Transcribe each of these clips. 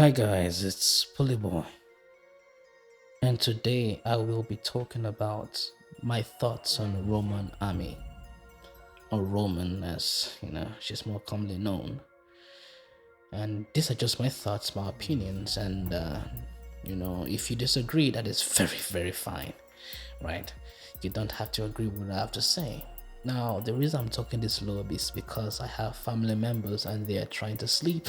Hi guys, it's Polyboy, and today I will be talking about my thoughts on Roman army, or Roman as she's more commonly known. And these are just my thoughts, my opinions, and if you disagree, that is very, very fine, right? You don't have to agree with what I have to say. Now, the reason I'm talking this low is because I have family members and they are trying to sleep,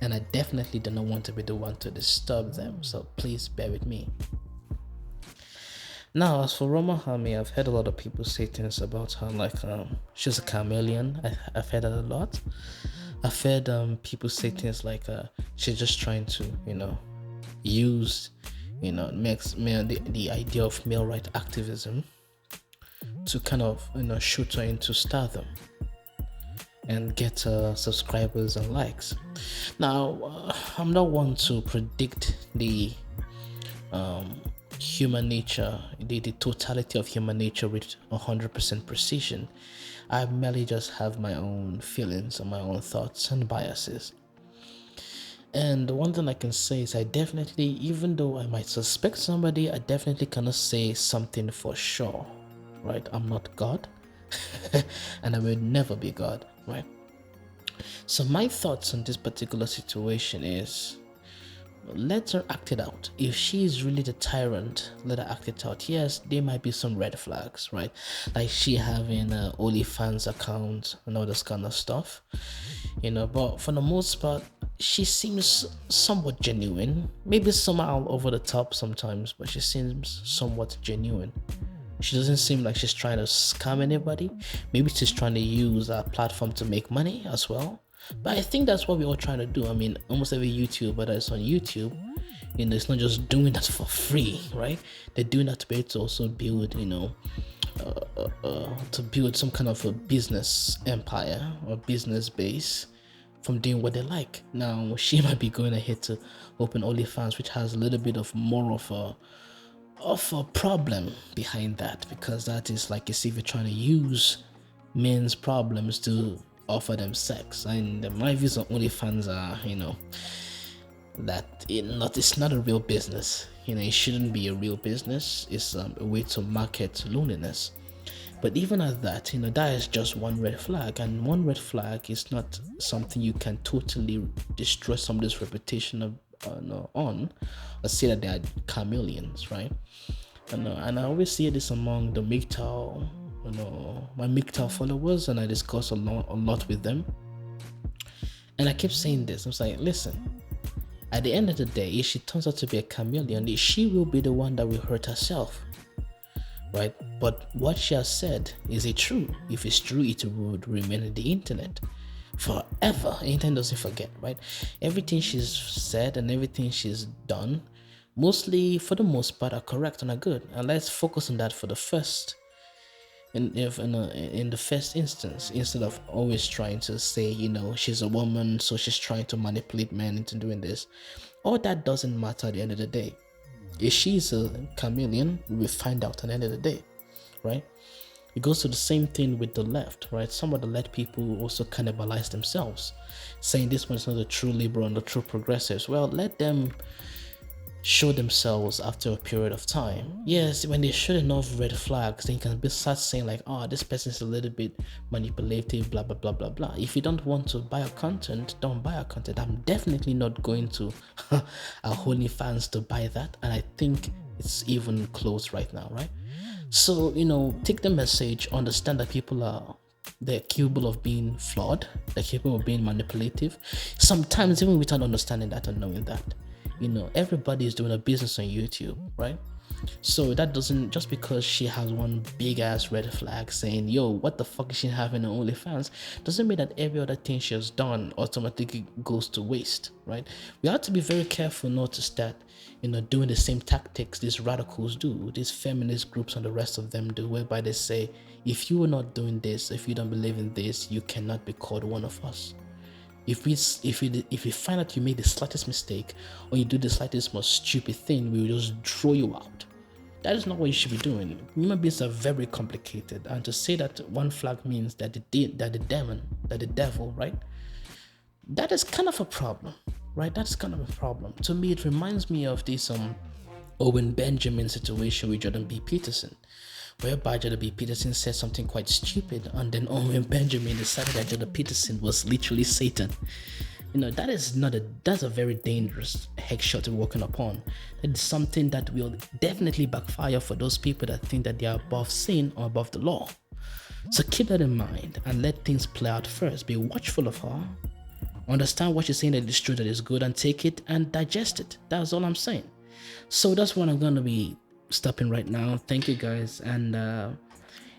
and I definitely do not want to be the one to disturb them. So please bear with me. Now, as for Roma Hami, I've heard a lot of people say things about her, like she's a chameleon. I've heard that a lot. I've heard people say things like she's just trying to, use, makes the idea of male right activism to kind of, shoot her into stardom and get subscribers and likes. Now, I'm not one to predict the human nature, the totality of human nature with 100% precision. I merely just have my own feelings and my own thoughts and biases. And one thing I can say is I definitely, even though I might suspect somebody, I definitely cannot say something for sure, right? I'm not God, and I will never be God, right? So my thoughts on this particular situation is let her act it out. If she is really the tyrant, let her act it out. Yes, there might be some red flags, right? Like she having a OnlyFans account and all this kind of stuff, But for the most part, she seems somewhat genuine. Maybe somehow over the top sometimes, but she seems somewhat genuine. She doesn't seem like she's trying to scam anybody. Maybe she's trying to use our platform to make money as well. But I think that's what we're all trying to do. I mean, almost every YouTuber that's on YouTube, it's not just doing that for free, right? They're doing that to be able to also build, to build some kind of a business empire or business base from doing what they like. Now, she might be going ahead to open OnlyFans, which has a little bit of more of a problem behind that, because that is like as if you're trying to use men's problems to offer them sex. And my views on OnlyFans are, that it's not a real business. It shouldn't be a real business. It's a way to market loneliness. But even at that, that is just one red flag, and one red flag is not something you can totally destroy somebody's reputation on, or say that they are chameleons, right? And I always see this among the MGTOW, my MGTOW followers, and I discuss a lot with them. And I keep saying this. I was like, listen, at the end of the day, if she turns out to be a chameleon, she will be the one that will hurt herself, right? But what she has said, is it true? If it's true, it would remain on the internet forever. Internet doesn't forget, right? Everything she's said and everything she's done, mostly for the most part, are correct and are good. And let's focus on that for the first, in the first instance, instead of always trying to say, she's a woman, so she's trying to manipulate men into doing this. All that doesn't matter at the end of the day. If she's a chameleon, we will find out at the end of the day, right? It goes to the same thing with the left, right? Some of the left people also cannibalize themselves, saying this one's not the true liberal and the true progressives. Well, let them show themselves after a period of time. Yes, when they show enough red flags, then you can start saying like, oh, this person is a little bit manipulative, blah, blah, blah, blah, blah. If you don't want to buy our content, don't buy our content. I'm definitely not going to our OnlyFans to buy that. And I think it's even closed right now, right? So, take the message, understand that they're capable of being flawed, they're capable of being manipulative. Sometimes even without understanding that and knowing that. Everybody is doing a business on YouTube, right? So that doesn't, just because she has one big ass red flag saying, yo, what the fuck is she having on OnlyFans, doesn't mean that every other thing she has done automatically goes to waste, right? We have to be very careful not to start, doing the same tactics these radicals do, these feminist groups and the rest of them do, whereby they say, if you are not doing this, if you don't believe in this, you cannot be called one of us. If we find out you made the slightest mistake, or you do the slightest most stupid thing, we will just throw you out. That is not what you should be doing. Human beings are very complicated, and to say that one flag means that the devil, right? That is kind of a problem. right? That's kind of a problem. To me, it reminds me of this Owen Benjamin situation with Jordan B. Peterson, whereby Jordan B. Peterson said something quite stupid, and then Owen Benjamin decided that Jordan Peterson was literally Satan. That is not that's a very dangerous heck shot to be working upon. That is something that will definitely backfire for those people that think that they are above sin or above the law. So keep that in mind and let things play out first. Be watchful of her. Understand what she's saying that is true, that is good, and take it and digest it. That's all I'm saying. So that's what I'm going to be stopping right now. Thank you guys. And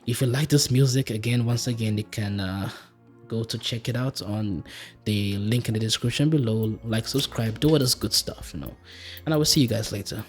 if you like this music, once again, you can go to check it out on the link in the description below. Like, subscribe, do all this good stuff, And I will see you guys later.